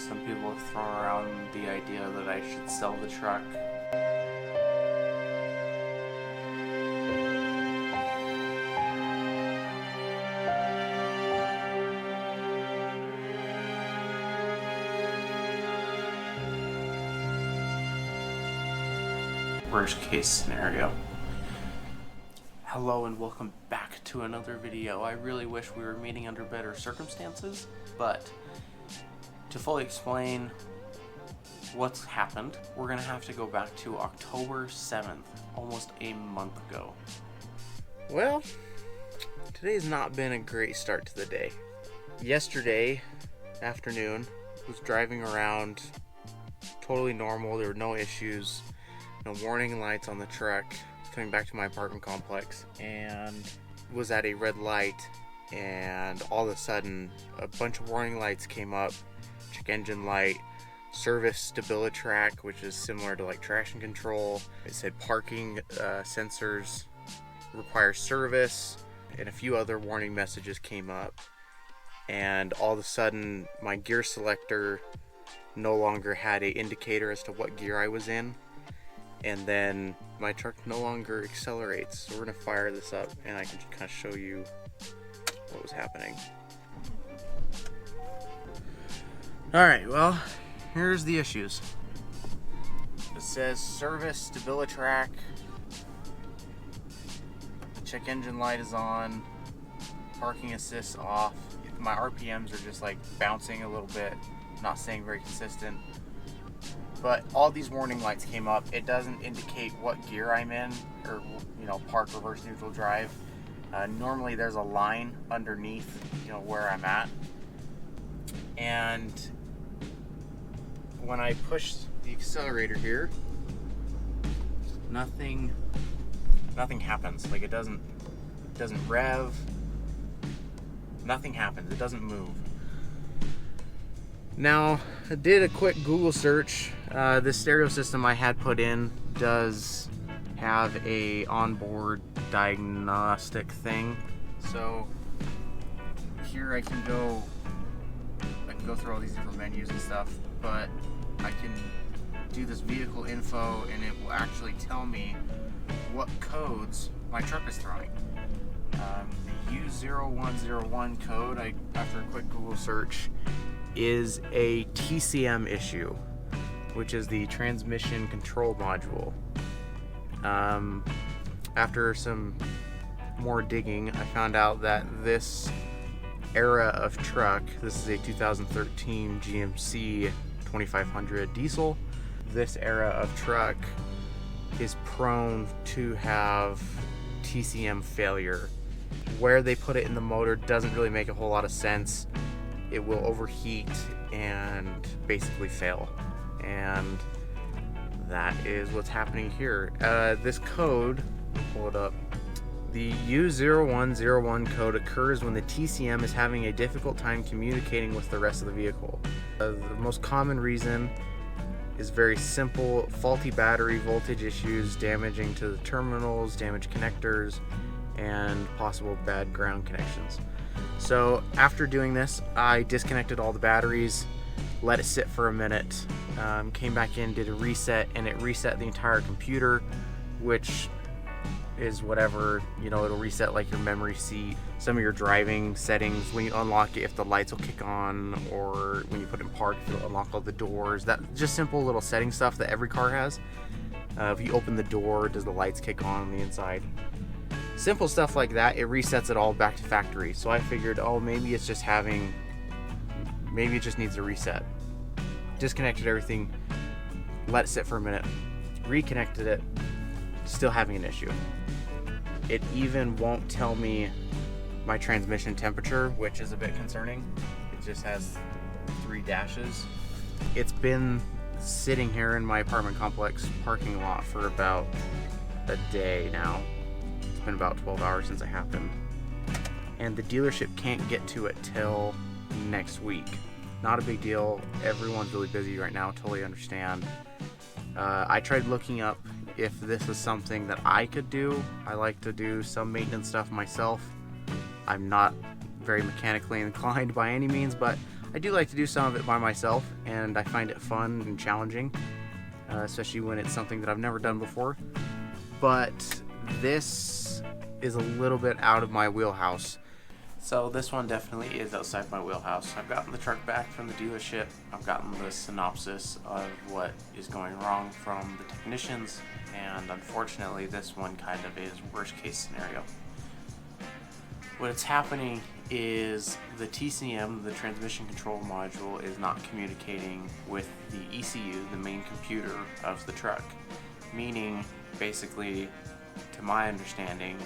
Some people have thrown around the idea that I should sell the truck. Worst case scenario. Hello and welcome back to another video. I really wish we were meeting under better circumstances, but to fully explain what's happened, we're gonna have to go back to October 7th, almost a month ago. Well, today's not been a great start to the day. Yesterday afternoon, was driving around totally normal. There were no issues, no warning lights on the truck, coming back to my apartment complex, and was at a red light, and all of a sudden a bunch of warning lights came up. Check engine light, service StabiliTrak, which is similar to like traction control. It said parking sensors require service, and a few other warning messages came up. And all of a sudden my gear selector no longer had an indicator as to what gear I was in, and then my truck no longer accelerates. So we're gonna fire this up and I can kind of show you what was happening. Alright, well, here's the issues. It says service StabiliTrak, the check engine light is on, parking assist off. My RPMs are just like bouncing a little bit, not staying very consistent. But all these warning lights came up. It doesn't indicate what gear I'm in, or park, reverse, neutral, drive. Normally there's a line underneath where I'm at, and when I push the accelerator here, nothing happens. Like it doesn't rev, nothing happens, it doesn't move. Now, I did a quick Google search. This stereo system I had put in does have a onboard diagnostic thing. So here I can go through all these different menus and stuff, but I can do this vehicle info and it will actually tell me what codes my truck is throwing. The U0101 code, after a quick Google search, is a TCM issue, which is the transmission control module. After some more digging, I found out that this era of truck, this is a 2013 GMC 2500 diesel, this era of truck is prone to have TCM failure. Where they put it in the motor doesn't really make a whole lot of sense. It will overheat and basically fail, and that is what's happening here. This code, pull it up. The U0101 code occurs when the TCM is having a difficult time communicating with the rest of the vehicle. The most common reason is very simple: faulty battery, voltage issues, damaging to the terminals, damaged connectors, and possible bad ground connections. So after doing this, I disconnected all the batteries, let it sit for a minute, came back in, did a reset, and it reset the entire computer, which is whatever, it'll reset like your memory seat, some of your driving settings, when you unlock it, if the lights will kick on, or when you put it in park, if it'll unlock all the doors. That just simple little setting stuff that every car has. If you open the door, does the lights kick on the inside? Simple stuff like that. It resets it all back to factory. So I figured, maybe it just needs a reset. Disconnected everything, let it sit for a minute, reconnected it, still having an issue. It even won't tell me my transmission temperature, which is a bit concerning. It just has 3 dashes. It's been sitting here in my apartment complex parking lot for about a day now. It's been about 12 hours since it happened, and the dealership can't get to it till next week. Not a big deal. Everyone's really busy right now. Totally understand. I tried looking up if this is something that I could do. I like to do some maintenance stuff myself. I'm not very mechanically inclined by any means, but I do like to do some of it by myself, and I find it fun and challenging, especially when it's something that I've never done before. But this is a little bit out of my wheelhouse. So this one definitely is outside my wheelhouse. I've gotten the truck back from the dealership. I've gotten the synopsis of what is going wrong from the technicians, and unfortunately this one kind of is worst case scenario. What's happening is the TCM, the transmission control module, is not communicating with the ECU, the main computer of the truck. Meaning, basically, to my understanding,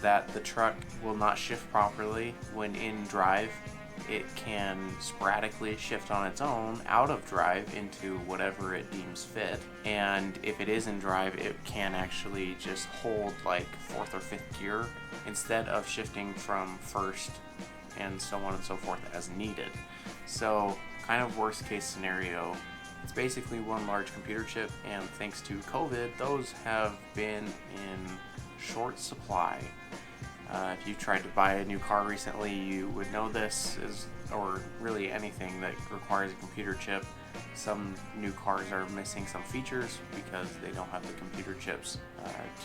that the truck will not shift properly when in drive. It can sporadically shift on its own out of drive into whatever it deems fit, and if it is in drive, it can actually just hold like 4th or 5th gear instead of shifting from first and so on and so forth as needed. So kind of worst case scenario, it's basically one large computer chip, and thanks to COVID, those have been in short supply. If you've tried to buy a new car recently, you would know this, or really anything that requires a computer chip. Some new cars are missing some features because they don't have the computer chips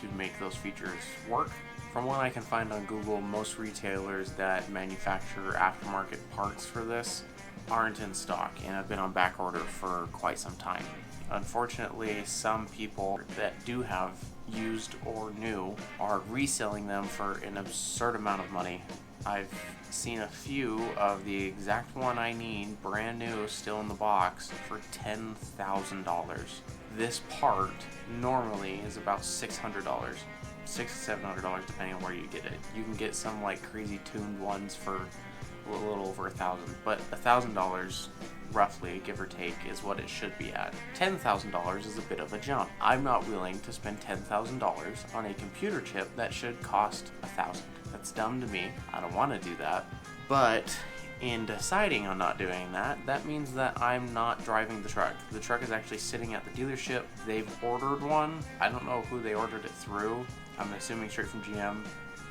to make those features work. From what I can find on Google, most retailers that manufacture aftermarket parts for this aren't in stock and have been on back order for quite some time. Unfortunately, some people that do have used or new are reselling them for an absurd amount of money. I've seen a few of the exact one I need, brand new, still in the box, for $10,000. This part normally is about $600, $600 to $700 depending on where you get it. You can get some like crazy tuned ones for a little over $1,000, but $1,000 roughly, give or take, is what it should be at. $10,000 is a bit of a jump. I'm not willing to spend $10,000 on a computer chip that should cost $1,000. That's dumb to me. I don't want to do that. But in deciding on not doing that, that means that I'm not driving the truck. The truck is actually sitting at the dealership. They've ordered one. I don't know who they ordered it through. I'm assuming straight from GM,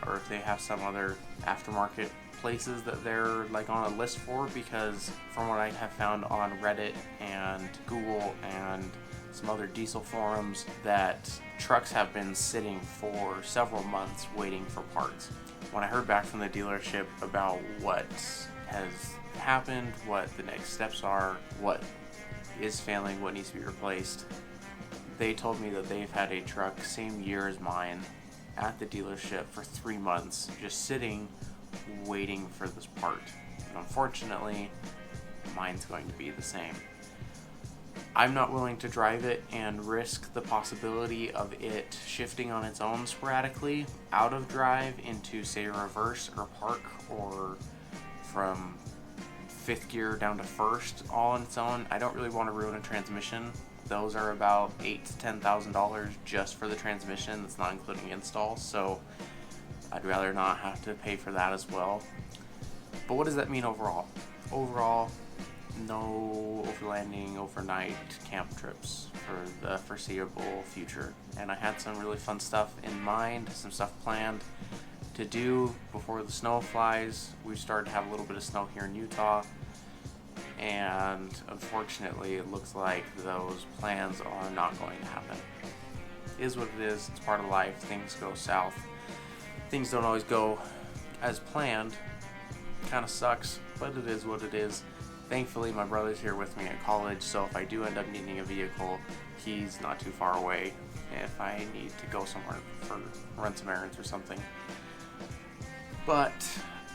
or if they have some other aftermarket places that they're like on a list for, because from what I have found on Reddit and Google and some other diesel forums, that trucks have been sitting for several months waiting for parts. When I heard back from the dealership about what has happened, what the next steps are, what is failing, what needs to be replaced, they told me that they've had a truck same year as mine at the dealership for 3 months, just sitting waiting for this part. And unfortunately, mine's going to be the same. I'm not willing to drive it and risk the possibility of it shifting on its own sporadically out of drive into, say, reverse or park, or from 5th gear down to 1st all on its own. I don't really want to ruin a transmission. Those are about $8,000 to $10,000 just for the transmission. That's not including install, so I'd rather not have to pay for that as well. But what does that mean overall? Overall, no overlanding, overnight camp trips for the foreseeable future. And I had some really fun stuff in mind, some stuff planned to do before the snow flies. We've started to have a little bit of snow here in Utah, and unfortunately it looks like those plans are not going to happen. It is what it is. It's part of life. Things go south. Things don't always go as planned. Kind of sucks, but it is what it is. Thankfully, my brother's here with me at college, so if I do end up needing a vehicle, he's not too far away if I need to go somewhere for run some errands or something. But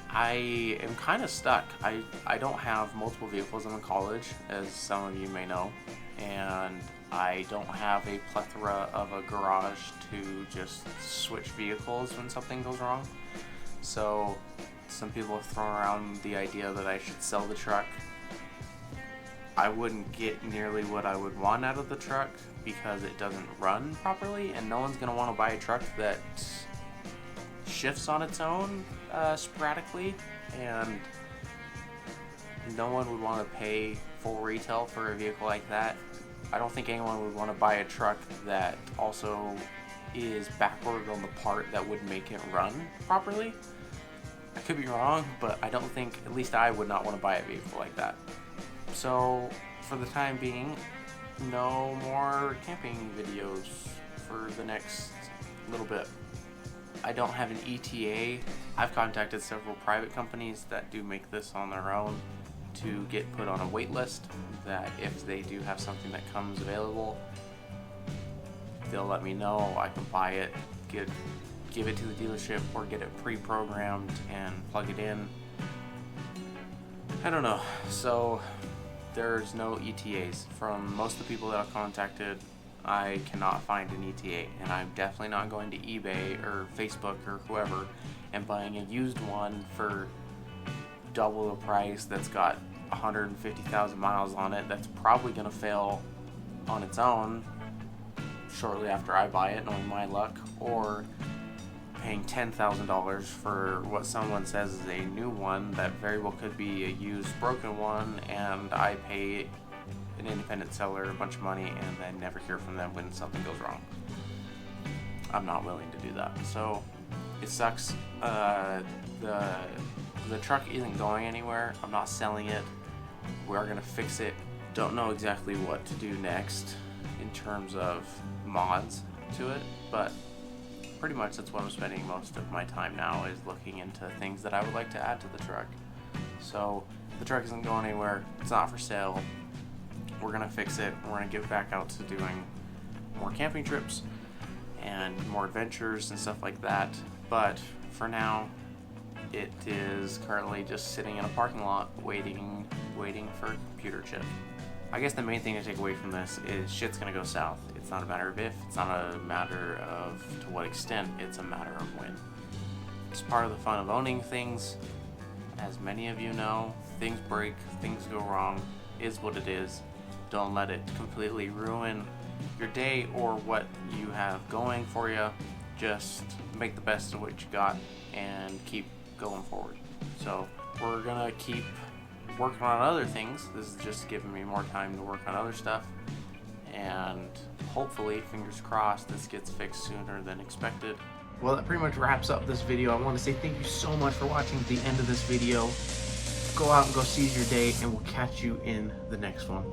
I am kind of stuck. I don't have multiple vehicles. I'm in college, as some of you may know, and I don't have a plethora of a garage to just switch vehicles when something goes wrong. So some people have thrown around the idea that I should sell the truck. I wouldn't get nearly what I would want out of the truck because it doesn't run properly, and no one's going to want to buy a truck that shifts on its own sporadically, and no one would want to pay full retail for a vehicle like that. I don't think anyone would want to buy a truck that also is backward on the part that would make it run properly. I could be wrong, but I don't think, at least I would not want to buy a vehicle like that. So for the time being, no more camping videos for the next little bit. I don't have an ETA. I've contacted several private companies that do make this on their own to get put on a wait list, that if they do have something that comes available, they'll let me know. I can buy it, give it to the dealership, or get it pre-programmed and plug it in. I don't know. So there's no ETAs. From most of the people that I've contacted, I cannot find an ETA, and I'm definitely not going to eBay or Facebook or whoever and buying a used one for double the price that's got 150,000 miles on it that's probably going to fail on its own shortly after I buy it, knowing my luck, or paying $10,000 for what someone says is a new one that very well could be a used broken one, and I pay an independent seller a bunch of money and then never hear from them when something goes wrong. I'm not willing to do that, so it sucks. The truck isn't going anywhere. I'm not selling it. We're gonna fix it. Don't know exactly what to do next in terms of mods to it, but pretty much that's what I'm spending most of my time now, is looking into things that I would like to add to the truck. So the truck isn't going anywhere. It's not for sale. We're gonna fix it. We're gonna get back out to doing more camping trips and more adventures and stuff like that. But for now, it is currently just sitting in a parking lot waiting for a computer chip. I guess the main thing to take away from this is shit's gonna go south. It's not a matter of if, it's not a matter of to what extent, it's a matter of when. It's part of the fun of owning things. As many of you know, things break, things go wrong, is what it is. Don't let it completely ruin your day or what you have going for you. Just make the best of what you got and keep going forward. So we're gonna keep working on other things. This is just giving me more time to work on other stuff, and hopefully, fingers crossed, this gets fixed sooner than expected. Well, that pretty much wraps up this video. I want to say thank you so much for watching the end of this video. Go out and go seize your day, and we'll catch you in the next one.